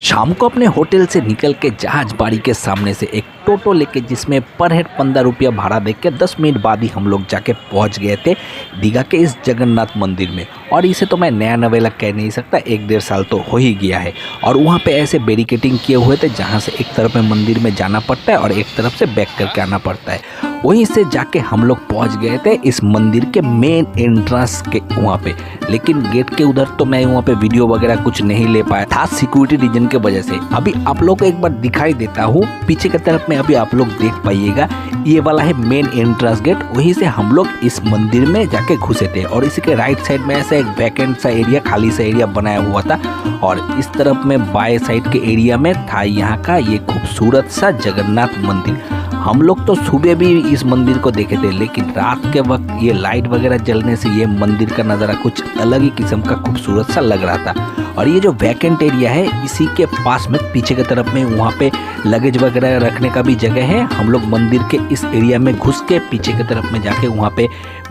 शाम को अपने होटल से निकल के जहाज बाड़ी के सामने से एक टोटो लेके, जिसमें पर हेड 15 रुपया भाड़ा दे के 10 मिनट बाद ही हम लोग जाके पहुंच गए थे दीघा के इस जगन्नाथ मंदिर में। और इसे तो मैं नया नवेला कह नहीं सकता, 1-1.5 साल तो हो ही गया है। और वहाँ पे ऐसे बैरिकेटिंग किए हुए थे जहाँ से एक तरफ में मंदिर में जाना पड़ता है और एक तरफ से बैक करके आना पड़ता है। वहीं से जाके हम लोग पहुँच गए थे इस मंदिर के मेन एंट्रेंस के वहाँ पे। लेकिन गेट के उधर तो मैं वहाँ पे वीडियो वगैरह कुछ नहीं ले पाया था, सिक्योरिटी रीजन के वजह से। अभी आप लोग को एक बार दिखाई देता हूँ पीछे की तरफ में, अभी आप लोग देख पाइएगा, ये वाला है मेन एंट्रेंस गेट। वहीं से हम लोग इस मंदिर में जाके घुसे थे। और इसी के राइट साइड में ऐसा एक वैकेंट सा एरिया, खाली सा एरिया बनाया हुआ था। और इस तरफ में बाएं साइड के एरिया में था यहाँ का ये खूबसूरत सा जगन्नाथ मंदिर। हम लोग तो सुबह भी इस मंदिर को देखे थे, लेकिन रात के वक्त ये लाइट वगैरह जलने से ये मंदिर का नज़ारा कुछ अलग ही किस्म का खूबसूरत सा लग रहा था। और ये जो वैकेंट एरिया है, इसी के पास में पीछे की तरफ में वहाँ पे लगेज वगैरह रखने का भी जगह है। हम लोग मंदिर के इस एरिया में घुस के पीछे की तरफ में जाके वहाँ पे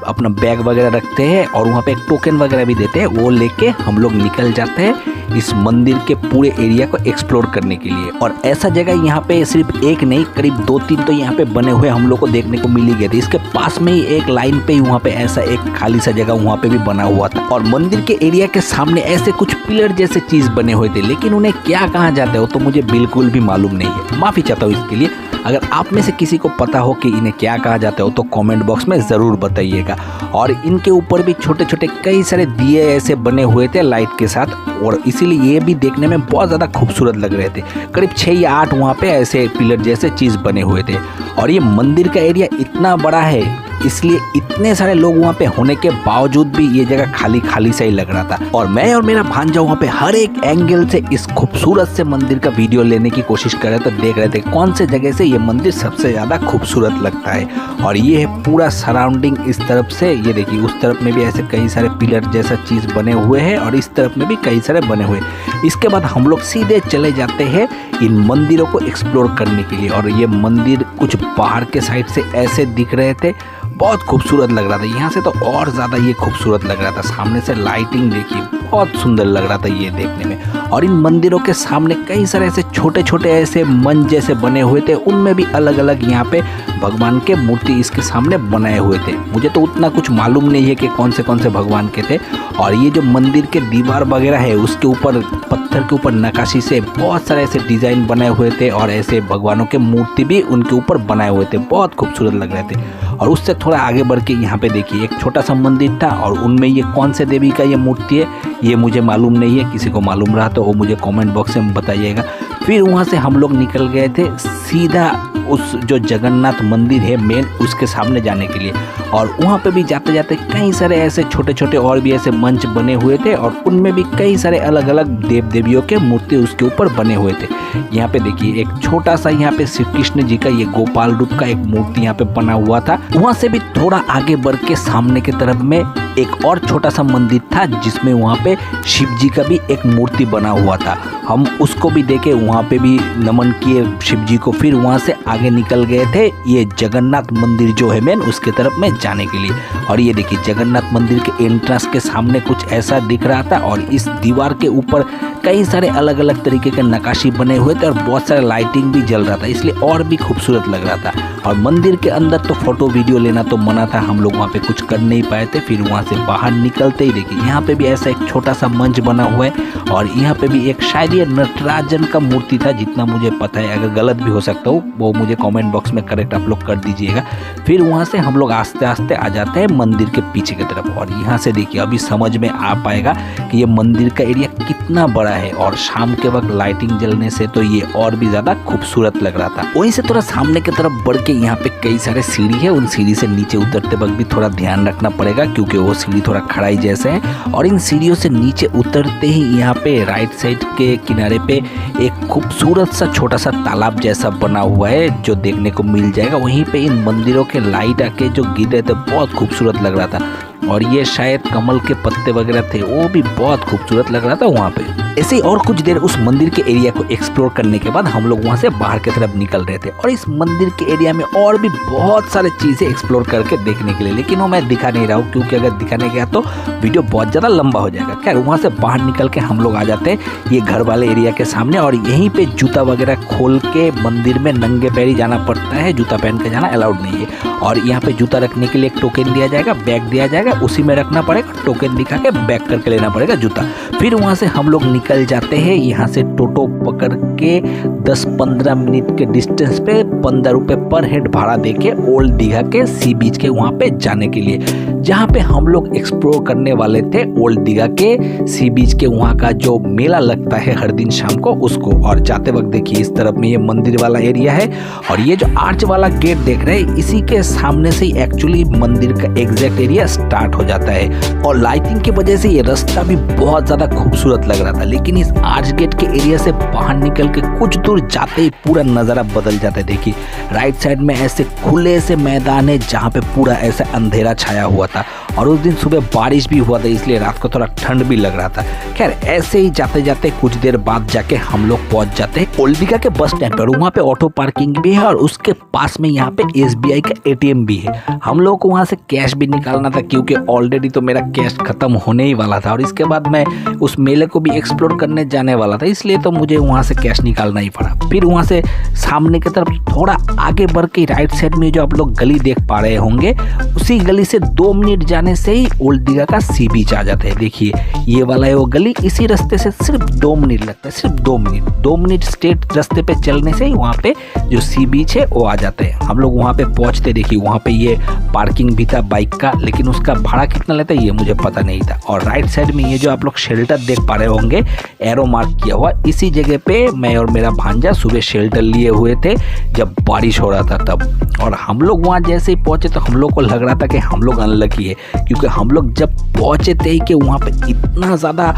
अपना बैग वगैरह रखते हैं और वहाँ पे एक टोकन वगैरह भी देते हैं। वो लेके हम लोग निकल जाते हैं इस मंदिर के पूरे एरिया को एक्सप्लोर करने के लिए। और ऐसा जगह यहाँ पे सिर्फ एक नहीं, करीब 2-3 तो यहाँ पे बने हुए हम लोग को देखने को मिल ही गए थे। इसके पास में ही एक लाइन पे ही वहाँ पे ऐसा एक खाली सा जगह वहाँ पे भी बना हुआ था। और मंदिर के एरिया के सामने ऐसे कुछ पिलर जैसे चीज बने हुए थे, लेकिन उन्हें क्या कहा जाता है वो तो मुझे बिल्कुल भी मालूम नहीं है। माफी चाहता हूँ इसके लिए। अगर आप में से किसी को पता हो कि इन्हें क्या कहा जाता है तो कमेंट बॉक्स में ज़रूर बताइएगा। और इनके ऊपर भी छोटे छोटे कई सारे दिए ऐसे बने हुए थे लाइट के साथ, और इसीलिए ये भी देखने में बहुत ज़्यादा खूबसूरत लग रहे थे। करीब 6 या 8 वहाँ पे ऐसे पिलर जैसे चीज़ बने हुए थे। और ये मंदिर का एरिया इतना बड़ा है, इसलिए इतने सारे लोग वहाँ पे होने के बावजूद भी ये जगह खाली खाली सा ही लग रहा था। और मैं और मेरा भांजा वहाँ पे हर एक एंगल से इस खूबसूरत से मंदिर का वीडियो लेने की कोशिश कर रहे थे, देख रहे थे कौन से जगह से ये मंदिर सबसे ज़्यादा खूबसूरत लगता है। और ये है पूरा सराउंडिंग इस तरफ से, ये देखिए उस तरफ में भी ऐसे कई सारे पिलर जैसा चीज़ बने हुए हैं और इस तरफ में भी कई सारे बने हुए। इसके बाद हम लोग सीधे चले जाते हैं इन मंदिरों को एक्सप्लोर करने के लिए। और ये मंदिर कुछ बाहर के साइड से ऐसे दिख रहे थे, बहुत खूबसूरत लग रहा था। यहाँ से तो और ज़्यादा ये खूबसूरत लग रहा था। सामने से लाइटिंग देखिए, बहुत सुंदर लग रहा था ये देखने में। और इन मंदिरों के सामने कई सारे ऐसे छोटे छोटे ऐसे मंच जैसे बने हुए थे, उनमें भी अलग अलग यहाँ पे भगवान के मूर्ति इसके सामने बनाए हुए थे। मुझे तो उतना कुछ मालूम नहीं है कि कौन से भगवान के थे। और ये जो मंदिर के दीवार वगैरह है, उसके ऊपर पत्थर के ऊपर नक्काशी से बहुत सारे ऐसे डिजाइन बनाए हुए थे और ऐसे भगवानों के मूर्ति भी उनके ऊपर बनाए हुए थे, बहुत खूबसूरत लग रहे थे। और उससे थोड़ा आगे बढ़ के यहाँ पे देखिए एक छोटा सा मंदिर था, और उनमें ये कौन से देवी का ये मूर्ति है ये मुझे मालूम नहीं है। किसी को मालूम रहा तो वो मुझे कमेंट बॉक्स में बताइएगा। फिर वहाँ से हम लोग निकल गए थे सीधा उस जो जगन्नाथ मंदिर है मेन, उसके सामने जाने के लिए। और वहाँ पे भी जाते जाते कई सारे ऐसे छोटे छोटे और भी ऐसे मंच बने हुए थे, और उनमें भी कई सारे अलग अलग देव देवियों के मूर्ति उसके ऊपर बने हुए थे। यहाँ पे देखिए एक छोटा सा यहाँ पे श्री कृष्ण जी का ये गोपाल रूप का एक मूर्ति यहाँ पे बना हुआ था। वहाँ से भी थोड़ा आगे बढ़ के सामने की तरफ में एक और छोटा सा मंदिर था, जिसमें वहाँ पे शिव जी का भी एक मूर्ति बना हुआ था। हम उसको भी देखे, वहाँ पे भी नमन किए शिव जी को। फिर वहाँ से आगे निकल गए थे ये जगन्नाथ मंदिर जो है मेन, उसके तरफ में जाने के लिए। और ये देखिए जगन्नाथ मंदिर के एंट्रेंस के सामने कुछ ऐसा दिख रहा था, और इस दीवार के ऊपर कई सारे अलग अलग तरीके के नक्काशी बने हुए थे और बहुत सारे लाइटिंग भी जल रहा था, इसलिए और भी खूबसूरत लग रहा था। और मंदिर के अंदर तो फोटो वीडियो लेना तो मना था, हम लोग वहाँ पे कुछ कर नहीं पाए थे। फिर वहाँ से बाहर निकलते ही देखिए यहाँ पे भी ऐसा एक छोटा सा मंच बना हुआ है, और यहाँ पे भी एक शायद ये नटराजन का मूर्ति था जितना मुझे पता है। अगर गलत भी हो सकता हूँ वो मुझे कमेंट बॉक्स में करेक्ट आप लोग कर दीजिएगा। फिर वहाँ से हम लोग आस्ते आस्ते आ जाते हैं मंदिर के पीछे की तरफ। और यहाँ से देखिए अभी समझ में आ पाएगा कि ये मंदिर का एरिया कितना बड़ा है, और शाम के वक्त लाइटिंग जलने से तो ये और भी ज्यादा खूबसूरत लग रहा था। वहीं से थोड़ा सामने की तरफ बढ़ के यहाँ पे कई सारे सीढ़ी है, उन सीढ़ी से नीचे उतरते वक्त भी थोड़ा ध्यान रखना पड़ेगा, क्योंकि वो सीढ़ी थोड़ा खड़ाई जैसे है। और इन सीढ़ियों से नीचे उतरते ही यहाँ पे राइट साइड के किनारे पे एक खूबसूरत सा छोटा सा तालाब जैसा बना हुआ है जो देखने को मिल जाएगा। वहीं पे इन मंदिरों के लाइट आके जो गिर रहे थे, बहुत खूबसूरत लग रहा था। और ये शायद कमल के पत्ते वगैरह थे, वो भी बहुत खूबसूरत लग रहा था वहाँ पे। ऐसे ही और कुछ देर उस मंदिर के एरिया को एक्सप्लोर करने के बाद हम लोग वहाँ से बाहर की तरफ निकल रहे थे और इस मंदिर के एरिया में और भी बहुत सारे चीज़ें एक्सप्लोर करके देखने के लिए, लेकिन वो मैं दिखा नहीं रहा हूँ क्योंकि अगर दिखाने गया तो वीडियो बहुत ज़्यादा लंबा हो जाएगा। खैर वहाँ से बाहर निकल के हम लोग आ जाते हैं ये घर वाले एरिया के सामने और यहीं पे जूता वगैरह खोल के मंदिर में नंगे पैरी जाना पड़ता है, जूता पहन के जाना अलाउड नहीं है। और यहाँ पे जूता रखने के लिए एक टोकन दिया जाएगा, बैग दिया जाएगा, उसी में रखना पड़ेगा, टोकन दिखा के बैग करके लेना पड़ेगा जूता। फिर वहाँ से हम लोग निकल जाते हैं यहाँ से टोटो पकड़ के 10-15 मिनट के डिस्टेंस पे 15 रुपये पर हेड भाड़ा देके ओल्ड दीघा के सी बीच के वहाँ पे जाने के लिए, जहाँ पे हम लोग एक्सप्लोर करने वाले थे ओल्ड दीघा के सी बीच के वहाँ का जो मेला लगता है हर दिन शाम को उसको। और जाते वक्त देखिए इस तरफ में ये मंदिर वाला एरिया है और ये जो आर्च वाला गेट देख रहे हैं इसी के सामने से एक्चुअली मंदिर का एग्जैक्ट एरिया स्टार्ट हो जाता है। और लाइटिंग की वजह से ये रास्ता भी बहुत ज़्यादा खूबसूरत लग रहा था, लेकिन इस आर्च गेट के एरिया से बाहर निकल के कुछ दूर जाते ही पूरा नज़ारा बदल जाता है। देखिए राइट साइड में ऐसे खुले से मैदान है जहाँ पे पूरा ऐसा अंधेरा छाया हुआ था और उस दिन सुबह बारिश भी हुआ था इसलिए रात को थोड़ा ठंड भी लग रहा था। खैर ऐसे ही जाते जाते कुछ देर बाद जाके हम लोग पहुंच जाते हैं ओल्ड दीघा के बस स्टैंड पर। वहाँ पे ऑटो पार्किंग भी है और उसके पास में यहाँ पे SBI का ATM भी है। हम लोग को वहाँ से कैश भी निकालना था क्योंकि ऑलरेडी तो मेरा कैश खत्म होने ही वाला था और इसके बाद मैं उस मेले को भी एक्सप्लोर करने जाने वाला था, इसलिए तो मुझे वहाँ से कैश निकालना ही पड़ा। फिर वहाँ से सामने की तरफ थोड़ा आगे बढ़ के राइट साइड में जो आप लोग गली देख पा रहे होंगे उसी गली से 2 मिनट जाने से ही ओल्ड दीघा का सी बीच आ जाता है। देखिए ये वाला है वो गली, इसी रास्ते से सिर्फ 2 मिनट लगता है, सिर्फ 2 मिनट स्ट्रेट रास्ते पे चलने से ही वहाँ पे जो सी बीच है वो आ जाते हैं। हम लोग वहाँ पे पहुँचते, देखिए वहाँ पे ये पार्किंग भी था बाइक का, लेकिन उसका भाड़ा कितना लेता है ये मुझे पता नहीं था। और राइट साइड में ये जो आप लोग शेल्टर देख पा रहे होंगे एरो मार्क किया हुआ, इसी जगह पे मैं और मेरा भांजा सुबह शेल्टर लिए हुए थे जब बारिश हो रहा था तब। और हम लोग वहाँ जैसे ही पहुँचे तो हम लोग को लग रहा था कि हम लोग अनलकी है, क्योंकि हम लोग जब पहुँचे थे कि वहाँ पे इतना ज़्यादा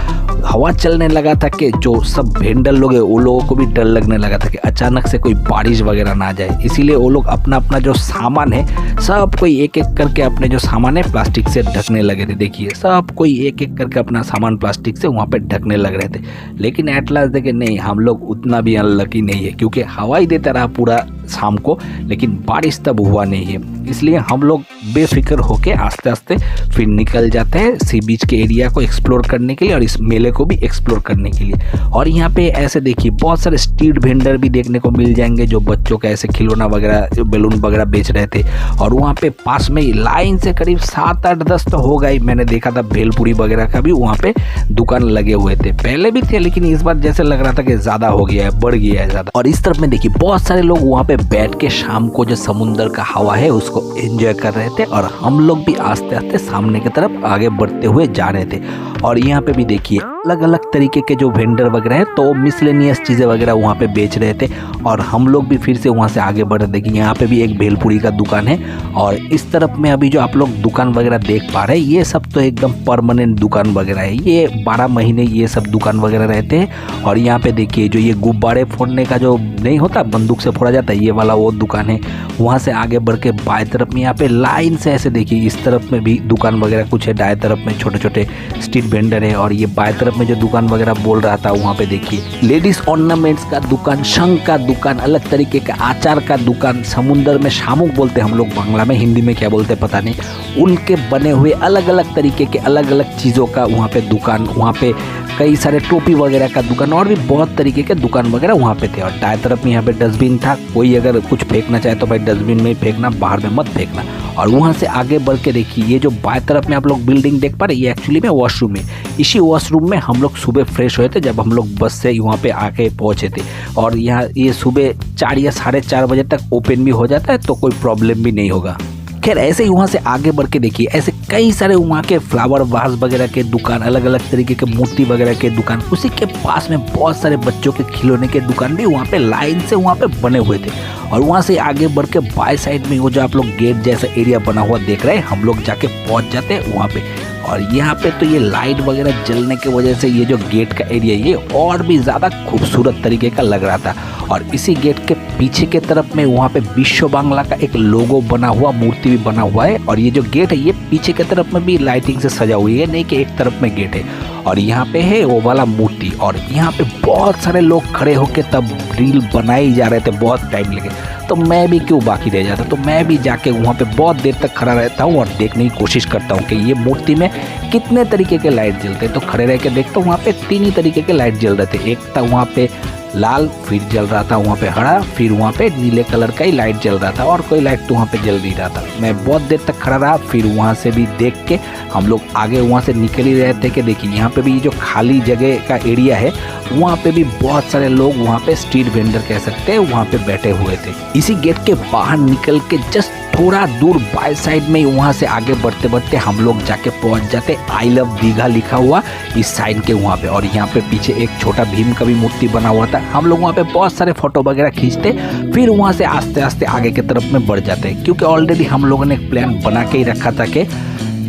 हवा चलने लगा था कि जो सब वेंडर लोग है वो लोगों को भी डर लगने लगा था कि अचानक से कोई बारिश वगैरह ना आ जाए। इसीलिए वो लोग अपना अपना जो सामान है सब कोई एक एक करके अपने जो सामान है प्लास्टिक से ढकने लगे थे। देखिए सब कोई एक एक करके अपना सामान प्लास्टिक से वहाँ पे ढकने लग रहे थे, लेकिन एट लास्ट देखे नहीं हम लोग उतना भी अनलकी नहीं है क्योंकि हवा ही देता रहा पूरा शाम को, लेकिन बारिश तब हुआ नहीं है। इसलिए हम लोग बेफिक्र होके आस्ते आस्ते फिर निकल जाते हैं सी बीच के एरिया को एक्सप्लोर करने के लिए और इस मेले को भी एक्सप्लोर करने के लिए। और यहाँ पे ऐसे देखिए बहुत सारे स्ट्रीट वेंडर भी देखने को मिल जाएंगे जो बच्चों का ऐसे खिलौना वगैरह बैलून वगैरह बेच रहे थे। और वहाँ पे पास में ही लाइन से करीब 7-8-10 तो हो गई, मैंने देखा था भेलपुरी वगैरह का भी वहाँ पे दुकान लगे हुए थे, पहले भी थे लेकिन इस बार जैसे लग रहा था कि ज़्यादा हो गया है, बढ़ गया है ज़्यादा। और इस तरफ में देखिए बहुत सारे लोग वहाँ पे बैठ के शाम को जो समुंदर का हवा है उसको एंजॉय कर रहे थे और हम लोग भी आस्ते आस्ते सामने की तरफ आगे बढ़ते हुए जा रहे थे। और यहाँ पे भी देखिए अलग अलग तरीके के जो वेंडर वगैरह है तो मिसलेनियस चीज़ें वगैरह वहाँ पे बेच रहे थे और हम लोग भी फिर से वहाँ से आगे बढ़ रहे थे। देखिए यहाँ पे भी एक भेलपुरी का दुकान है और इस तरफ में अभी जो आप लोग दुकान वगैरह देख पा रहे हैं ये सब तो एकदम परमानेंट दुकान वगैरह है, ये 12 महीने ये सब दुकान वगैरह रहते हैं। और यहाँ पे देखिए जो ये गुब्बारे फोड़ने का जो नहीं होता बंदूक से फोड़ा जाता है ये वाला वो दुकान है। वहाँ से आगे बढ़ के बाएं तरफ में यहाँ पे लाइन से ऐसे देखिए इस तरफ में भी दुकान वगैरह कुछ है, दाएं तरफ में छोटे छोटे स्ट्रीट वेंडर है और ये बाएं तरफ में जो दुकान वगैरह बोल रहा था वहाँ पे देखिए लेडीज ऑर्नामेंट्स का दुकान, शंख का दुकान, अलग तरीके का आचार का दुकान, समुंदर में शामुक बोलते हैं हम लोग बांग्ला में, हिंदी में क्या बोलते हैं पता नहीं, उनके बने हुए अलग अलग तरीके के अलग अलग चीज़ों का वहाँ पे दुकान, वहाँ पे कई सारे टोपी वगैरह का दुकान और भी बहुत तरीके के दुकान वगैरह वहाँ पे थे। और दाएं तरफ में यहाँ पे डस्टबिन था, कोई अगर कुछ फेंकना चाहे तो भाई डस्टबिन में ही फेंकना, बाहर में मत फेंकना। और वहाँ से आगे बढ़ के देखिए ये जो बाएं तरफ में आप लोग बिल्डिंग देख पा रहे ये एक्चुअली में वॉशरूम है। इसी वॉशरूम में हम लोग सुबह फ्रेश हुए थे जब हम लोग बस से वहाँ पे आके पहुँचे थे। और यहाँ ये सुबह 4 या 4:30 बजे तक ओपन भी हो जाता है तो कोई प्रॉब्लम भी नहीं होगा। खैर ऐसे ही वहाँ से आगे बढ़ के देखिए ऐसे कई सारे वहाँ के फ्लावर वास वगैरह के दुकान, अलग अलग तरीके के मूर्ति वगैरह के दुकान, उसी के पास में बहुत सारे बच्चों के खिलौने के दुकान भी वहाँ पे लाइन से वहाँ पे बने हुए थे। और वहाँ से आगे बढ़ के बाय साइड में वो जो आप लोग गेट जैसा एरिया बना हुआ देख रहे हैं हम लोग जाके पहुँच जाते हैं वहाँ पे। और यहाँ पे तो ये लाइट वगैरह जलने की वजह से ये जो गेट का एरिया ये और भी ज़्यादा खूबसूरत तरीके का लग रहा था। और इसी गेट के पीछे के तरफ में वहाँ पे विश्व बांग्ला का एक लोगो बना हुआ मूर्ति भी बना हुआ है। और ये जो गेट है ये पीछे के तरफ में भी लाइटिंग से सजा हुई है, नहीं कि एक तरफ में गेट है। और यहाँ पे है वो वाला मूर्ति, और यहाँ पे बहुत सारे लोग खड़े होके तब रील बनाए जा रहे थे, बहुत टाइम लगे। तो मैं भी क्यों बाकी रह जाता, तो मैं भी जाके वहाँ पे बहुत देर तक खड़ा रहता हूँ और देखने की कोशिश करता हूँ कि ये मूर्ति में कितने तरीके के लाइट जलते हैं। तो खड़े रह के देखता हूँ वहाँ पे 3 ही तरीके के लाइट जल रहे थे। एक था वहाँ पे लाल, फिर जल रहा था वहाँ पे हरा, फिर वहाँ पे नीले कलर का ही लाइट जल रहा था, और कोई लाइट तो वहाँ पे जल नहीं रहा था। मैं बहुत देर तक खड़ा रहा, फिर वहाँ से भी देख के हम लोग आगे वहाँ से निकल ही रहे थे कि देखिए यहाँ पे भी जो खाली जगह का एरिया है वहाँ पे भी बहुत सारे लोग वहाँ पे स्ट्रीट वेंडर कह सकते हैं वहाँ पे बैठे हुए थे। इसी गेट के बाहर निकल के जस्ट थोड़ा दूर बाय साइड में वहाँ से आगे बढ़ते बढ़ते हम लोग जाके पहुँच जाते आई लव दीघा लिखा हुआ इस साइन के वहाँ पे। और यहाँ पे पीछे एक छोटा भीम का भी मूर्ति बना हुआ था। हम लोग वहाँ पे बहुत सारे फोटो वगैरह खींचते, फिर वहाँ से आस्ते आस्ते आगे की तरफ में बढ़ जाते, क्योंकि ऑलरेडी हम लोगों ने एक प्लान बना के ही रखा था कि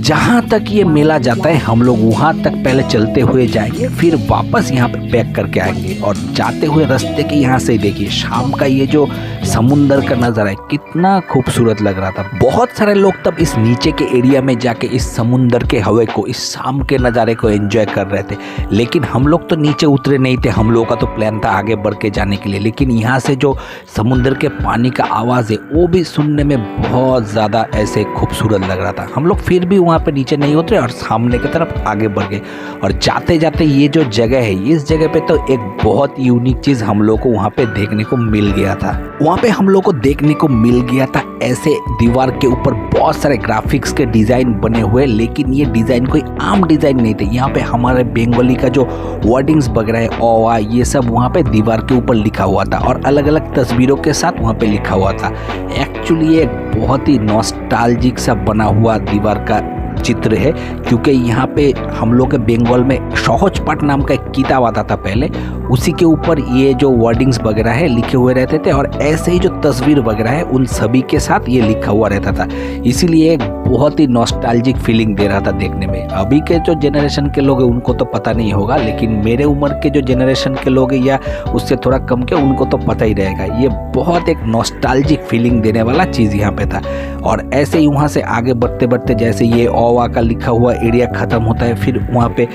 जहाँ तक ये मेला जाता है हम लोग वहाँ तक पहले चलते हुए जाएंगे, फिर वापस यहाँ पे पैक करके आएंगे। और जाते हुए रास्ते के यहाँ से देखिए शाम का ये जो समुंदर का नज़ारा है कितना खूबसूरत लग रहा था। बहुत सारे लोग तब इस नीचे के एरिया में जाके इस समुंदर के हवा को, इस शाम के नज़ारे को एंजॉय कर रहे थे। लेकिन हम लोग तो नीचे उतरे नहीं थे, हम लोगों का तो प्लान था आगे बढ़ के जाने के लिए। लेकिन यहाँ से जो समुंदर के पानी का आवाज़ है वो भी सुनने में बहुत ज़्यादा ऐसे खूबसूरत लग रहा था। हम लोग फिर भी वहाँ पे नीचे नहीं उतरे और सामने की तरफ आगे बढ़ गए। और जाते जाते ये जो जगह है, इस जगह पे तो एक बहुत यूनिक चीज़ हम लोग को वहाँ पे देखने को मिल गया था। वहाँ पे हम लोग को देखने को मिल गया था ऐसे दीवार के ऊपर बहुत सारे ग्राफिक्स के डिज़ाइन बने हुए, लेकिन ये डिज़ाइन कोई आम डिज़ाइन नहीं थे। यहाँ पे हमारे बंगाली का जो वर्डिंग्स वगैरह है ओ ये सब वहाँ पे दीवार के ऊपर लिखा हुआ था, और अलग अलग तस्वीरों के साथ वहाँ पे लिखा हुआ था। एक्चुअली एक बहुत ही नॉस्टैल्जिक सा बना हुआ दीवार का चित्र है, क्योंकि यहाँ पे हम लोग के बंगाल में सहज पाठ नाम का एक किताब आता था पहले, उसी के ऊपर ये जो वर्डिंग्स वगैरह है लिखे हुए रहते थे, और ऐसे ही जो तस्वीर वगैरह है उन सभी के साथ ये लिखा हुआ रहता था। इसीलिए एक बहुत ही नॉस्टैल्जिक फीलिंग दे रहा था देखने में। अभी के जो जनरेशन के लोग हैं उनको तो पता नहीं होगा, लेकिन मेरे उम्र के जो जनरेशन के लोग हैं या उससे थोड़ा कम के, उनको तो पता ही रहेगा। ये बहुत एक नॉस्टैल्जिक फीलिंग देने वाला चीज़ यहाँ पे था। और ऐसे ही वहाँ से आगे बढ़ते बढ़ते जैसे ये ओवा का लिखा हुआ एरिया ख़त्म होता है, फिर वहाँ पे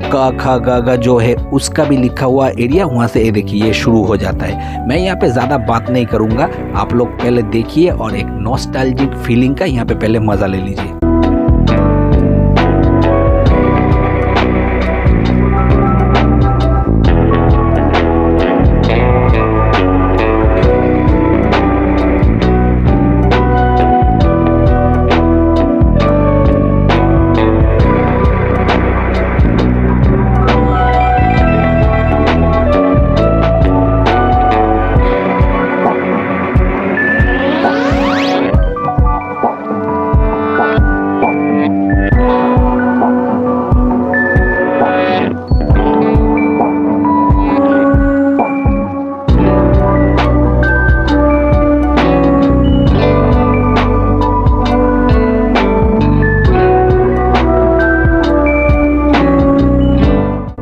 क ख ग जो है उसका भी लिखा हुआ एरिया वहाँ से देखिए ये शुरू हो जाता है। मैं यहाँ पे ज़्यादा बात नहीं करूँगा, आप लोग पहले देखिए और एक नॉस्टैल्जिक फीलिंग का यहाँ पे पहले मज़ा ले लीजिए।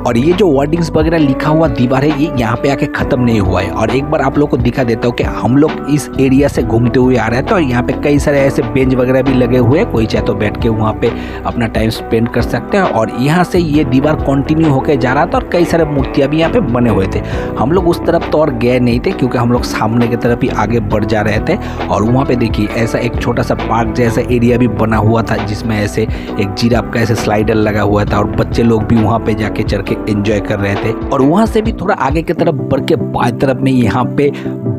और ये जो वर्डिंग्स वगैरह लिखा हुआ दीवार है ये यहाँ पे आके ख़त्म नहीं हुआ है। और एक बार आप लोग को दिखा देता हूँ कि हम लोग इस एरिया से घूमते हुए आ रहे थे, और यहाँ पे कई सारे ऐसे बेंच वगैरह भी लगे हुए हैं, कोई चाहे तो बैठ के वहाँ पे अपना टाइम स्पेंड कर सकते हैं। और यहाँ से ये दीवार कंटिन्यू होकर जा रहा था, और कई सारे मूर्तियाँ भी यहाँ पे बने हुए थे। हम लोग उस तरफ तो और गए नहीं थे, क्योंकि हम लोग सामने की तरफ ही आगे बढ़ जा रहे थे। और वहाँ पे देखिए ऐसा एक छोटा सा पार्क जैसा एरिया भी बना हुआ था, जिसमें ऐसे एक जिराफ का ऐसे स्लाइडर लगा हुआ था, और बच्चे लोग भी वहाँ पे जाके चढ़ के एंजॉय कर रहे थे। और वहां से भी थोड़ा आगे की तरफ बढ़ के बाएं तरफ में यहाँ पे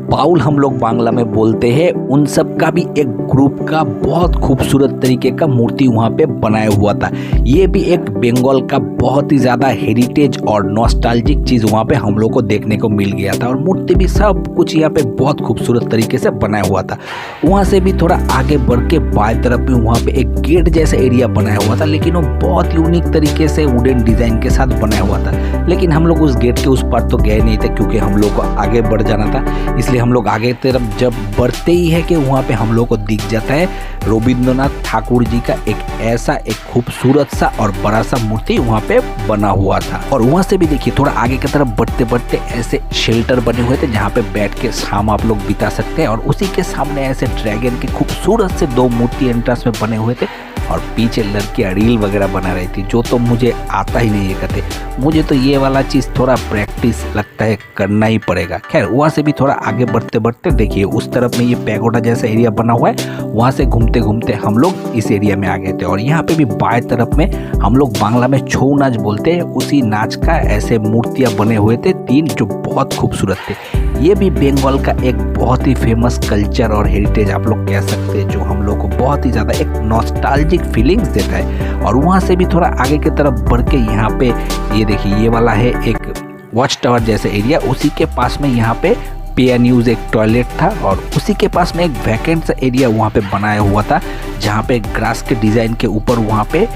बाउल हम लोग बांग्ला में बोलते हैं, उन सब का भी एक ग्रुप का बहुत खूबसूरत तरीके का मूर्ति वहाँ पे बनाया हुआ था। ये भी एक बंगाल का बहुत ही ज़्यादा हेरिटेज और नॉस्टैल्जिक चीज़ वहाँ पे हम लोग को देखने को मिल गया था। और मूर्ति भी सब कुछ यहाँ पे बहुत खूबसूरत तरीके से बनाया हुआ था। वहाँ से भी थोड़ा आगे बढ़ के बाएं तरफ में वहाँ पे एक गेट जैसा एरिया बनाया हुआ था, लेकिन वो बहुत यूनिक तरीके से वुडन डिज़ाइन के साथ बनाया हुआ था। लेकिन हम लोग उस गेट के उस पार तो गए नहीं थे, क्योंकि हम लोग को आगे बढ़ जाना था, इसलिए हम लोग आगे तरफ जब बढ़ते ही है कि वहाँ पे हम लोग को दिख जाता है रविंद्रनाथ ठाकुर जी का एक खूबसूरत सा और बड़ा सा मूर्ति वहाँ पे बना हुआ था। और वहाँ से भी देखिए थोड़ा आगे की तरफ बढ़ते बढ़ते ऐसे शेल्टर बने हुए थे जहाँ पे बैठ के शाम आप लोग बिता सकते हैं। और उसी के सामने ऐसे ड्रैगन के खूबसूरत से 2 मूर्ति एंट्रेंस में बने हुए थे और पीछे लड़कियाँ रील वगैरह बना रही थी, जो तो मुझे आता ही नहीं है कहते। मुझे तो ये वाला चीज़ थोड़ा प्रैक्टिस लगता है करना ही पड़ेगा। खैर वहाँ से भी थोड़ा आगे बढ़ते बढ़ते देखिए उस तरफ में ये पैगोडा जैसा एरिया बना हुआ है, वहाँ से घूमते घूमते हम लोग इस एरिया में आ गए थे। और यहाँ पे भी बाएं तरफ में हम लोग बांग्ला में छऊ नाच बोलते हैं, उसी नाच का ऐसे मूर्तियाँ बने हुए थे 3 जो बहुत खूबसूरत थे। ये भी बंगाल का एक बहुत ही फेमस कल्चर और हेरिटेज आप लोग कह सकते हैं, जो हम लोग को बहुत ही ज़्यादा एक नॉस्टैल्जिक फीलिंग्स देता है। और वहाँ से भी थोड़ा आगे की तरफ बढ़ के यहाँ पे ये देखिए ये वाला है एक वॉच टावर जैसा एरिया, उसी के पास में यहाँ पे पे-एंड-यूज एक टॉयलेट था और उसी के पास में एक वैकेंट सा एरिया वहाँ पे बनाया हुआ था जहाँ पे ग्रास के डिज़ाइन के ऊपर वहाँ पे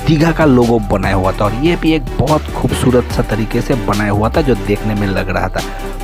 दीघा का लोगो बनाया हुआ था। और ये भी एक बहुत खूबसूरत सा तरीके से बनाया हुआ था जो देखने में लग रहा था।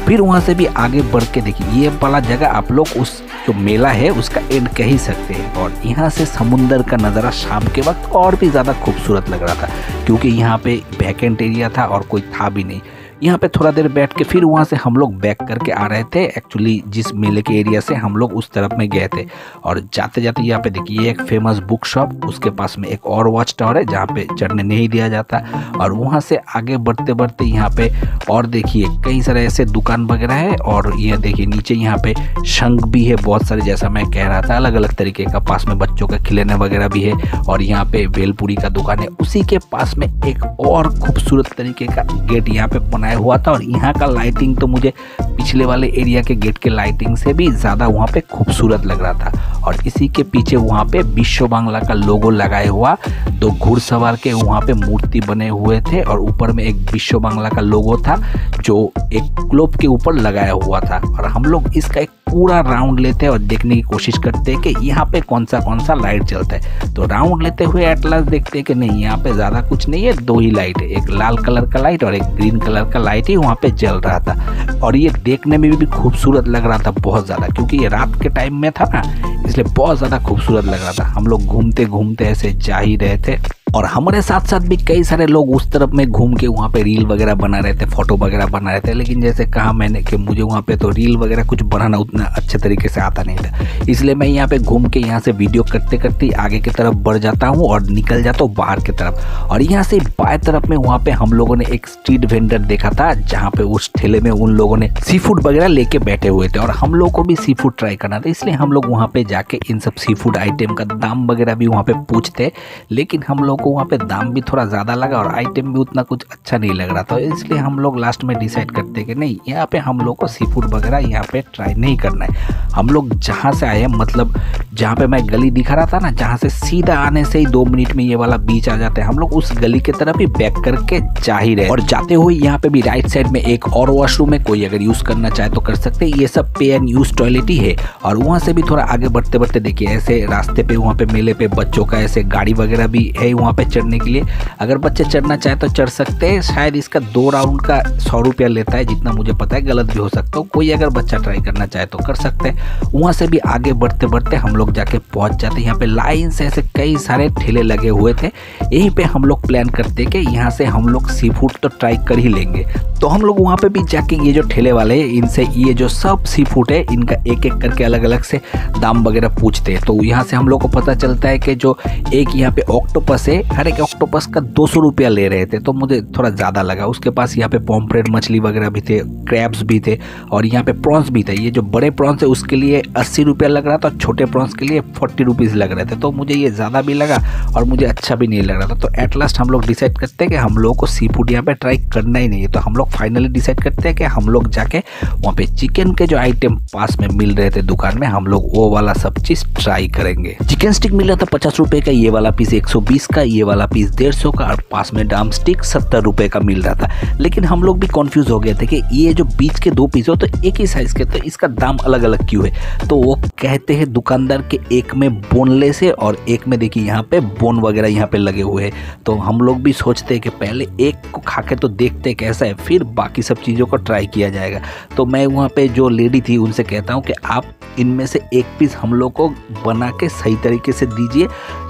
फिर वहाँ से भी आगे बढ़ के देखिए ये वाला जगह आप लोग उस जो मेला है उसका एंड कह ही सकते हैं। और यहाँ से समुंदर का नज़ारा शाम के वक्त और भी ज़्यादा खूबसूरत लग रहा था, क्योंकि यहाँ पे वैकेंट एरिया था और कोई था भी नहीं। यहाँ पे थोड़ा देर बैठ के फिर वहाँ से हम लोग बैक करके आ रहे थे। एक्चुअली जिस मेले के एरिया से हम लोग उस तरफ में गए थे। और जाते जाते यहाँ पे देखिए एक फेमस बुक शॉप, उसके पास में एक और वॉच टावर है जहाँ पे चढ़ने नहीं दिया जाता। और वहाँ से आगे बढ़ते बढ़ते यहाँ पे और देखिए कई सारे ऐसे दुकान वगैरह है। और ये देखिए नीचे यहाँ पे शंख भी है बहुत सारे, जैसा मैं कह रहा था अलग अलग तरीके का। पास में बच्चों का खिलौने वगैरह भी है। और यहाँ पे भेलपुरी का दुकान है। उसी के पास में एक और खूबसूरत तरीके का गेट यहाँ पे बनाया हुआ था। और यहाँ का लाइटिंग तो मुझे पिछले वाले एरिया के गेट के लाइटिंग से भी ज़्यादा वहाँ पे खूबसूरत लग रहा था। और इसी के पीछे वहाँ पे विश्व बांग्ला का लोगो लगाए हुआ 2 घुड़सवार के वहाँ पे मूर्ति बने हुए थे। और ऊपर में एक विश्व बांग्ला का लोगो था जो एक ग्लोब के ऊपर लगाया हुआ था। और हम लोग इसका एक पूरा राउंड लेते हैं और देखने की कोशिश करते हैं कि यहाँ पे कौन सा लाइट चलता है। तो राउंड लेते हुए एटलास देखते हैं कि नहीं, यहाँ पे ज़्यादा कुछ नहीं है, 2 ही लाइट है, एक लाल कलर का लाइट और एक ग्रीन कलर का लाइट ही वहाँ पे जल रहा था। और ये देखने में भी खूबसूरत लग रहा था बहुत ज़्यादा, क्योंकि ये रात के टाइम में था ना, इसलिए बहुत ज़्यादा खूबसूरत लग रहा था। हम लोग घूमते घूमते ऐसे जा ही रहे थे। और हमारे साथ साथ भी कई सारे लोग उस तरफ में घूम के वहाँ पे रील वगैरह बना रहे थे, फोटो वगैरह बना रहे थे। लेकिन जैसे कहा मैंने कि मुझे वहाँ पे तो रील वगैरह कुछ बनाना उतना अच्छे तरीके से आता नहीं था, इसलिए मैं यहाँ पे घूम के यहाँ से वीडियो करते करते आगे की तरफ बढ़ जाता हूँ और निकल जाता हूँ बाहर की तरफ। और यहाँ से बाएं तरफ में वहाँ पे हम लोगों ने एक स्ट्रीट वेंडर देखा था, जहाँ पे उस ठेले में उन लोगों ने सी फूड वगैरह लेके बैठे हुए थे। और हम लोग को भी सी फूड ट्राई करना था, इसलिए हम लोग वहाँ पे जाके इन सब सी फूड आइटम का दाम वगैरह भी वहाँ पे पूछते। लेकिन हम लोग को वहाँ पे दाम भी थोड़ा ज़्यादा लगा और आइटम भी उतना कुछ अच्छा नहीं लग रहा था, इसलिए हम लोग लास्ट में डिसाइड करते कि नहीं, यहाँ पे हम लोग को सी फूड वगैरह यहाँ पे ट्राई नहीं करना है। हम लोग जहाँ से आए, मतलब जहाँ पे मैं गली दिखा रहा था ना, जहाँ से सीधा आने से ही 2 मिनट में ये वाला बीच आ जाता है, हम लोग उस गली के तरफ ही बैक करके जा ही रहे। और जाते हुए यहाँ पे भी राइट साइड में एक और वॉशरूम है, कोई अगर यूज़ करना चाहे तो कर सकते हैं। ये सब पे एंड यूज टॉयलेट ही है। और वहाँ से भी थोड़ा आगे बढ़ते बढ़ते देखिए ऐसे रास्ते पे वहाँ पे मेले पे बच्चों का ऐसे गाड़ी वगैरह भी है वहाँ पे चढ़ने के लिए। अगर बच्चे चढ़ना चाहे तो चढ़ सकते हैं। शायद इसका 2 राउंड का 100 रुपया लेता है, जितना मुझे पता है, गलत भी हो सकता हो। कोई अगर बच्चा ट्राई करना चाहे तो कर सकते हैं। वहाँ से भी आगे बढ़ते बढ़ते हम लोग जाके पहुँच जाते हैं। यहाँ पे लाइन से ऐसे कई सारे ठेले लगे हुए थे। यहीं पे हम लोग प्लान करते कि यहाँ से हम लोग सी फूड तो ट्राई कर ही लेंगे। तो हम लोग वहाँ पे भी जाके ये जो ठेले वाले हैं, इनसे ये जो सब सी फूड है इनका एक एक करके अलग अलग से दाम वगैरह पूछते हैं। तो यहाँ से हम लोग को पता चलता है कि जो एक यहाँ पे ऑक्टोपस है, हर एक ऑक्टोपस का 200 रुपया ले रहे थे, तो मुझे थोड़ा ज़्यादा लगा। उसके पास यहाँ पे पॉम्फ्रेट मछली वगैरह भी थे, क्रैब्स भी थे और यहाँ पे प्रॉन्स भी थे। ये जो बड़े प्रॉन्स है उसके लिए 80 रुपया लग रहा था, छोटे प्रॉन्स के लिए 40 रुपीज़ लग रहे थे। तो मुझे ये ज़्यादा भी लगा और मुझे अच्छा भी नहीं लग रहा था। तो एट लास्ट हम लोग डिसाइड करते हैं कि हम लोगों को सी फूड यहाँ पे ट्राई करना ही नहीं है। तो हम लोग फाइनली डिसाइड करते हैं कि हम लोग जाके वहाँ पे चिकन के जो आइटम पास में मिल रहे थे दुकान में, हम लोग वो वाला सब चीज़ ट्राई करेंगे। चिकन स्टिक मिल रहा था 50 रुपये का, ये वाला पीस 120 का, ये वाला पीस 150 का और पास में ड्रम स्टिक 70 रुपये का मिल रहा था। लेकिन हम लोग भी कंफ्यूज हो गए थे कि ये जो बीच के 2 पीस हो तो एक ही साइज़ के, तो इसका दाम अलग अलग क्यों है। तो वो कहते हैं दुकानदार के एक में बोनलेस है और एक में देखिए यहाँ पे बोन वगैरह यहाँ पे लगे हुए हैं। तो हम लोग भी सोचते हैं कि पहले एक को खा के तो देखते कैसा है, फिर बाकी सब चीज़ों को ट्राई किया जाएगा। तो मैं वहाँ पे जो लेडी थी उनसे कहता हूँ कि आप इनमें से एक पीस हम लोग को बना के सही तरीके से दीजिए,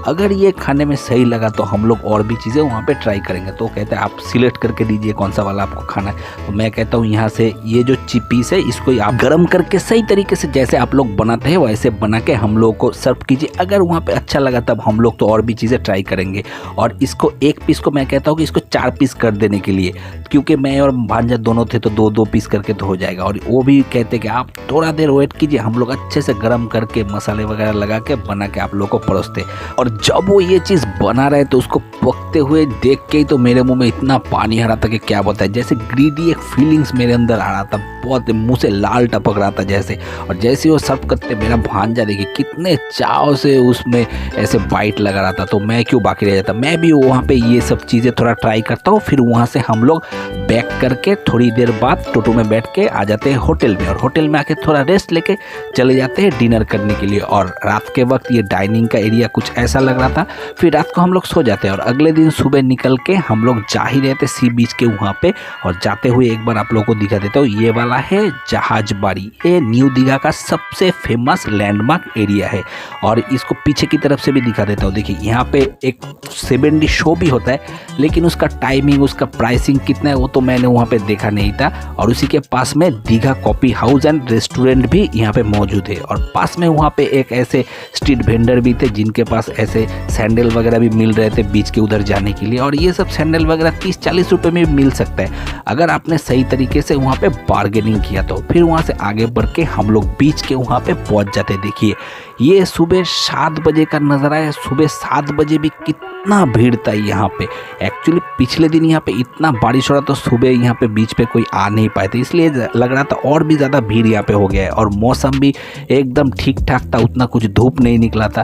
अगर ये खाने में सही लगा तो हम लोग और भी चीज़ें वहाँ पे ट्राई करेंगे। तो कहते हैं आप सिलेक्ट करके दीजिए कौन सा वाला आपको खाना है। तो मैं कहता हूँ यहाँ से ये जो पीस है इसको आप गर्म करके सही तरीके से जैसे आप लोग बनाते हैं वैसे बना के हम लोग को सर्व कीजिए, अगर वहाँ पे अच्छा लगा तब हम लोग तो और भी चीज़ें ट्राई करेंगे। और इसको एक पीस को मैं कहता हूँ कि इसको 4 पीस कर देने के लिए, क्योंकि मैं और भांजा दोनों थे तो 2-2 पीस करके तो हो जाएगा। और वो भी कहते कि आप थोड़ा देर वेट कीजिए, हम लोग अच्छे से गर्म करके मसाले वगैरह लगा के बना के आप लोग को परोसते। और जब वो ये चीज़ बना रहे तो उसको पकते हुए देख के ही तो मेरे मुंह में इतना पानी आ रहा था कि क्या बताएं, जैसे ग्रीडी एक फीलिंग्स मेरे अंदर आ रहा था, बहुत मुंह से लाल टपक रहा था जैसे। और जैसे वो सर्व करते मेरा भांजा देखिए कितने चाव से उसमें ऐसे बाइट लगा रहा था। तो मैं क्यों बाकी रह जाता, मैं भी वहाँ पे ये सब चीज़ें थोड़ा ट्राई करता हूँ। फिर वहाँ से हम लोग बैक करके थोड़ी देर बाद टोटो में बैठ के आ जाते हैं होटल में, और होटल में आके थोड़ा रेस्ट लेके चले जाते हैं डिनर करने के लिए। और रात के वक्त ये डाइनिंग का एरिया कुछ ऐसा लग रहा था। फिर रात को हम लोग सो जाते हैं और अगले दिन सुबह निकल के हम लोग जा ही रहे थे सी बीच के वहाँ पे। और जाते हुए एक बार आप लोगों को दिखा देता हूँ, ये वाला है जहाजबाड़ी, ये न्यू दीघा का सबसे फेमस लैंडमार्क एरिया है। और इसको पीछे की तरफ से भी दिखा देता हूँ, देखिए यहाँ पे एक 7D शो भी होता है, लेकिन उसका टाइमिंग उसका प्राइसिंग कितना है वो तो मैंने वहाँ पे देखा नहीं था। और उसी के पास में Digha coffee house and restaurant भी यहाँ पे मौजूद है। और पास में वहाँ पे एक ऐसे स्ट्रीट वेंडर भी थे जिनके पास ऐसे सैंडल वगैरह भी मिल रहे थे बीच के उधर जाने के लिए। और ये सब सैंडल वगैरह 30-40 रुपये में मिल सकता है अगर आपने सही तरीके से वहाँ पे बार्गेनिंग किया तो। फिर वहाँ से आगे बढ़ के हम लोग बीच के वहाँ पे पहुँच जाते। देखिए ये सुबह 7 बजे का नज़ारा है। सुबह 7 बजे भी कितना भीड़ था यहाँ पे। एक्चुअली पिछले दिन यहाँ पे इतना बारिश हो रहा था, सुबह यहाँ पे बीच पे कोई आ नहीं पाए थे, इसलिए लग रहा था और भी ज़्यादा भीड़ यहाँ पे हो गया है। और मौसम भी एकदम ठीक ठाक था, उतना कुछ धूप नहीं निकला था।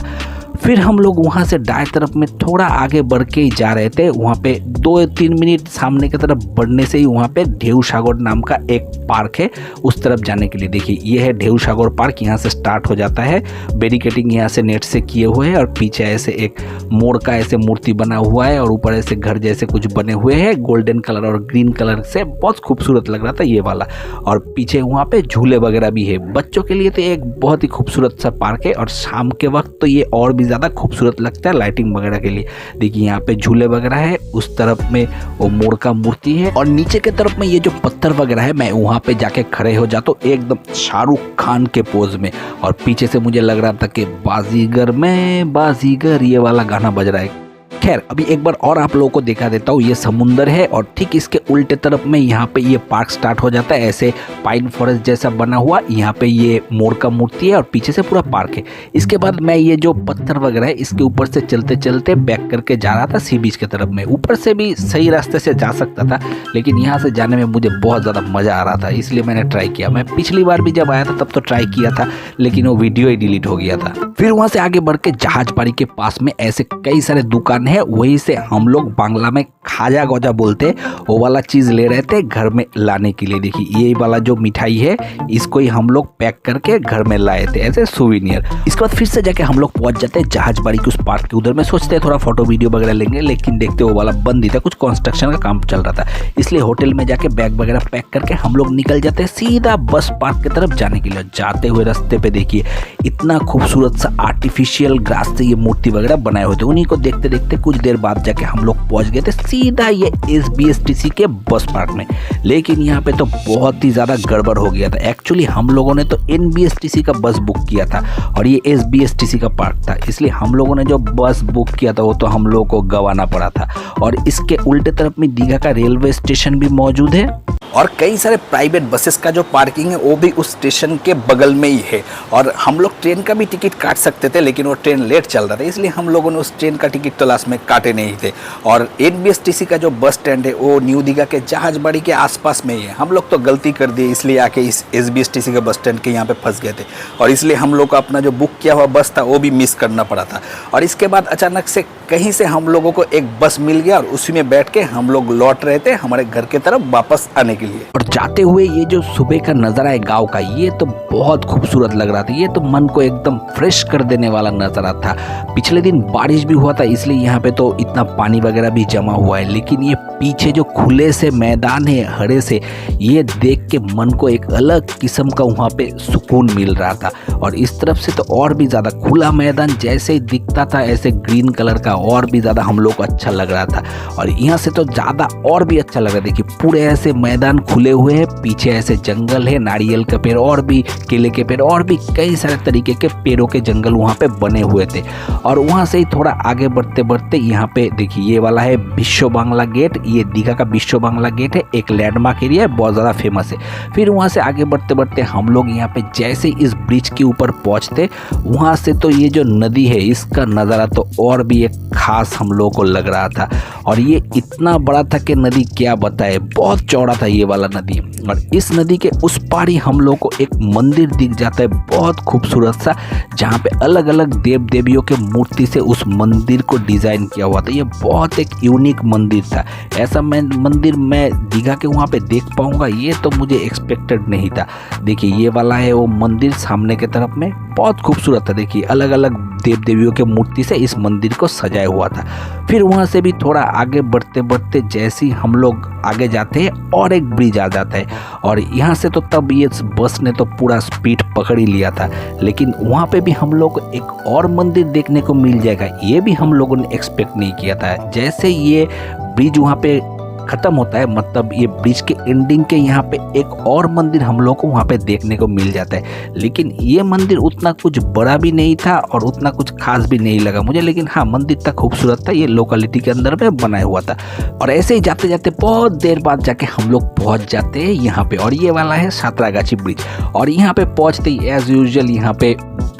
फिर हम लोग वहाँ से दाएं तरफ में थोड़ा आगे बढ़ के ही जा रहे थे। वहाँ पे 2-3 मिनट सामने की तरफ बढ़ने से ही वहाँ पे ढेउ सागर नाम का एक पार्क है, उस तरफ जाने के लिए। देखिए ये है ढेउ सागर पार्क, यहाँ से स्टार्ट हो जाता है। बैरिकेडिंग यहाँ से नेट से किए हुए हैं और पीछे ऐसे एक मोर का ऐसे मूर्ति बना हुआ है और ऊपर ऐसे घर जैसे कुछ बने हुए हैं गोल्डन कलर और ग्रीन कलर से, बहुत खूबसूरत लग रहा था ये वाला। और पीछे वहाँ पे झूले वगैरह भी है बच्चों के लिए, तो एक बहुत ही खूबसूरत सा पार्क है। और शाम के वक्त तो ये और भी ज़्यादा खूबसूरत लगता है लाइटिंग वगैरह के लिए। देखिए यहाँ पे झूले वगैरह है, उस तरफ में वो मोर का मूर्ति है और नीचे के तरफ में ये जो पत्थर वगैरह है, मैं वहाँ पे जाके खड़े हो जाता हूँ एकदम शाहरुख खान के पोज में। और पीछे से मुझे लग रहा था कि बाजीगर में बाजीगर ये वाला गाना बज रहा है। खैर अभी एक बार और आप लोगों को दिखा देता हूँ, ये समुंदर है और ठीक इसके उल्टे तरफ में यहाँ पे ये पार्क स्टार्ट हो जाता है, ऐसे पाइन फॉरेस्ट जैसा बना हुआ। यहाँ पे ये मोर का मूर्ति है और पीछे से पूरा पार्क है। इसके बाद मैं ये जो पत्थर वगैरह है इसके ऊपर से चलते चलते बैक करके जा रहा था सी बीच की तरफ में। ऊपर से भी सही रास्ते से जा सकता था, लेकिन यहाँ से जाने में मुझे बहुत ज़्यादा मज़ा आ रहा था, इसलिए मैंने ट्राई किया। मैं पिछली बार भी जब आया था तब तो ट्राई किया था, लेकिन वो वीडियो ही डिलीट हो गया था। फिर वहाँ से आगे बढ़ के जहाजबाड़ी के पास में ऐसे कई सारे दुकान है, वहीं से हम लोग बांग्ला में खाजा गौजा बोलते वो वाला चीज़ ले रहे थे घर में लाने के लिए। देखिए ये वाला जो मिठाई है इसको ही हम लोग पैक करके घर में लाए थे ऐसे सुवीनियर। इसके बाद फिर से जाके हम लोग पहुंच जाते हैं जहाजबाड़ी के उस पार्क के उधर में। सोचते हैं थोड़ा फोटो वीडियो वगैरह लेंगे, लेकिन देखते वो वाला बंद ही था, कुछ कंस्ट्रक्शन का काम चल रहा था, इसलिए होटल में जाके बैग वगैरह पैक करके हम लोग निकल जाते हैं सीधा बस पार्क की तरफ जाने के लिए। जाते हुए रास्ते पे देखिए इतना खूबसूरत सा आर्टिफिशियल ग्रास से ये मूर्ति वगैरह बनाए हुए थे। उन्हीं को देखते देखते कुछ देर बाद जाके हम लोग पहुंच गए थे सीधा ये SBSTC के बस पार्क में। लेकिन यहाँ पे तो बहुत ही ज़्यादा गड़बड़ हो गया था। एक्चुअली हम लोगों ने तो NBSTC का बस बुक किया था और ये SBSTC का पार्क था, इसलिए हम लोगों ने जो बस बुक किया था वो तो हम लोगों को गंवाना पड़ा था। और इसके उल्टे तरफ में दीघा का रेलवे स्टेशन भी मौजूद है और कई सारे प्राइवेट बसेस का जो पार्किंग है वो भी उस स्टेशन के बगल में ही है। और हम लोग ट्रेन का भी टिकट काट सकते थे, लेकिन वो ट्रेन लेट चल रहा था, इसलिए हम लोगों ने उस ट्रेन का टिकट तो लास्ट में काटे नहीं थे। और NBSTC का जो बस स्टैंड है वो न्यू दीघा के जहाजबाड़ी के आसपास में ही है। हम लोग तो गलती कर दिए, इसलिए आके इस SBSTC के बस स्टैंड के यहाँ पे फंस गए थे और इसलिए हम लोग को अपना जो बुक किया हुआ बस था वो भी मिस करना पड़ा था। और इसके बाद अचानक से कहीं से हम लोगों को एक बस मिल गया और उसी में बैठ के हम लोग लौट रहे थे हमारे घर के तरफ वापस आने के लिए। और जाते हुए ये जो सुबह का नज़ारा है गांव का, ये तो बहुत खूबसूरत लग रहा था। ये तो मन को एकदम फ्रेश कर देने वाला नज़ारा था। पिछले दिन बारिश भी हुआ था इसलिए यहाँ पे तो इतना पानी वगैरह भी जमा हुआ है, लेकिन ये पीछे जो खुले से मैदान है हरे से, ये देख के मन को एक अलग किस्म का वहाँ पे सुकून मिल रहा था। और इस तरफ से तो और भी ज़्यादा खुला मैदान जैसे ही दिखता था ऐसे ग्रीन कलर का और भी ज़्यादा हम लोग को अच्छा लग रहा था। और यहाँ से तो ज़्यादा और भी अच्छा लग रहा था। देखिए पूरे ऐसे मैदान खुले हुए हैं, पीछे ऐसे जंगल है, नारियल का पेड़ और भी केले के पेड़ और भी कई सारे तरीके के पेड़ों के जंगल वहाँ पे बने हुए थे। और वहाँ से ही थोड़ा आगे बढ़ते बढ़ते यहाँ पे देखिए ये वाला है विश्व बांग्ला गेट। ये दीघा का विश्व बांग्ला गेट है, एक लैंडमार्क एरिया है, बहुत ज़्यादा फेमस है। फिर वहाँ से आगे बढ़ते बढ़ते हम लोग यहाँ पे जैसे इस ब्रिज के ऊपर पहुँचते, वहाँ से तो ये जो नदी है इसका नज़ारा तो और भी एक खास हम लोगों को लग रहा था। और ये इतना बड़ा था कि नदी क्या बताए, बहुत चौड़ा था ये वाला नदी। और इस नदी के उस पार ही हम लोग को एक मंदिर दिख जाता है बहुत खूबसूरत सा, जहाँ पे अलग अलग देव देवियों के मूर्ति से उस मंदिर को डिज़ाइन किया हुआ था। ये बहुत एक यूनिक मंदिर था। ऐसा मंदिर मैं दीघा के वहाँ पे देख पाऊँगा ये तो मुझे एक्सपेक्टेड नहीं था। देखिए ये वाला है वो मंदिर सामने के तरफ में, बहुत खूबसूरत था। देखिए अलग अलग देव देवियों के मूर्ति से इस मंदिर को सजाया हुआ था। फिर वहाँ से भी थोड़ा आगे बढ़ते बढ़ते जैसे ही हम लोग आगे जाते हैं और एक ब्रिज आ जाता है। और यहाँ से तो तब ये बस ने तो पूरा स्पीड पकड़ ही लिया था, लेकिन वहाँ पे भी हम लोग को एक और मंदिर देखने को मिल जाएगा, ये भी हम लोगों ने एक्सपेक्ट नहीं किया था। जैसे ये ब्रिज वहाँ पे ख़त्म होता है, मतलब ये ब्रिज के एंडिंग के यहाँ पे एक और मंदिर हम लोग को वहाँ पे देखने को मिल जाता है। लेकिन ये मंदिर उतना कुछ बड़ा भी नहीं था और उतना कुछ खास भी नहीं लगा मुझे, लेकिन हाँ मंदिर तक खूबसूरत था। ये लोकेलिटी के अंदर में बनाया हुआ था। और ऐसे ही जाते जाते बहुत देर बाद जाके हम लोग पहुँच जाते हैं यहाँ पे। और ये वाला है सातरागाछी ब्रिज। और यहाँ पे पहुँचते ही एज यूजुअल यहाँ पे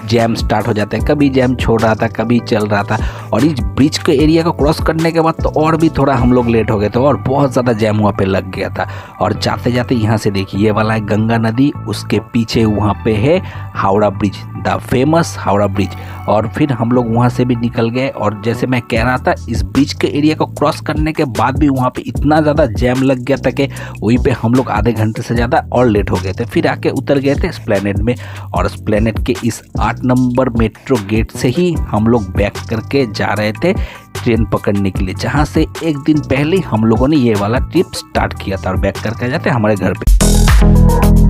जैम स्टार्ट हो जाता है, कभी जैम छोड़ रहा था कभी चल रहा था। और इस ब्रिज के एरिया को क्रॉस करने के बाद तो और भी थोड़ा हम लोग लेट हो गए थे और बहुत ज़्यादा जैम वहाँ पे लग गया था। और जाते जाते यहाँ से देखिए ये वाला है गंगा नदी, उसके पीछे वहाँ पे है Howrah bridge, the famous Howrah bridge. और फिर हम लोग वहाँ से भी निकल गए। और जैसे मैं कह रहा था इस ब्रिज के एरिया को क्रॉस करने के बाद भी वहाँ पे इतना ज़्यादा जैम लग गया था कि वहीं पे हम लोग आधे घंटे से ज़्यादा और लेट हो गए थे। फिर आके उतर गए थे एस्प्लेनेड में। और एस्प्लेनेड के इस 8 नंबर मेट्रो गेट से ही हम लोग बैक करके जा रहे थे ट्रेन पकड़ने के लिए, जहाँ से एक दिन पहले हम लोगों ने ये वाला ट्रिप स्टार्ट किया था। और बैक करके जाते हमारे घर पे।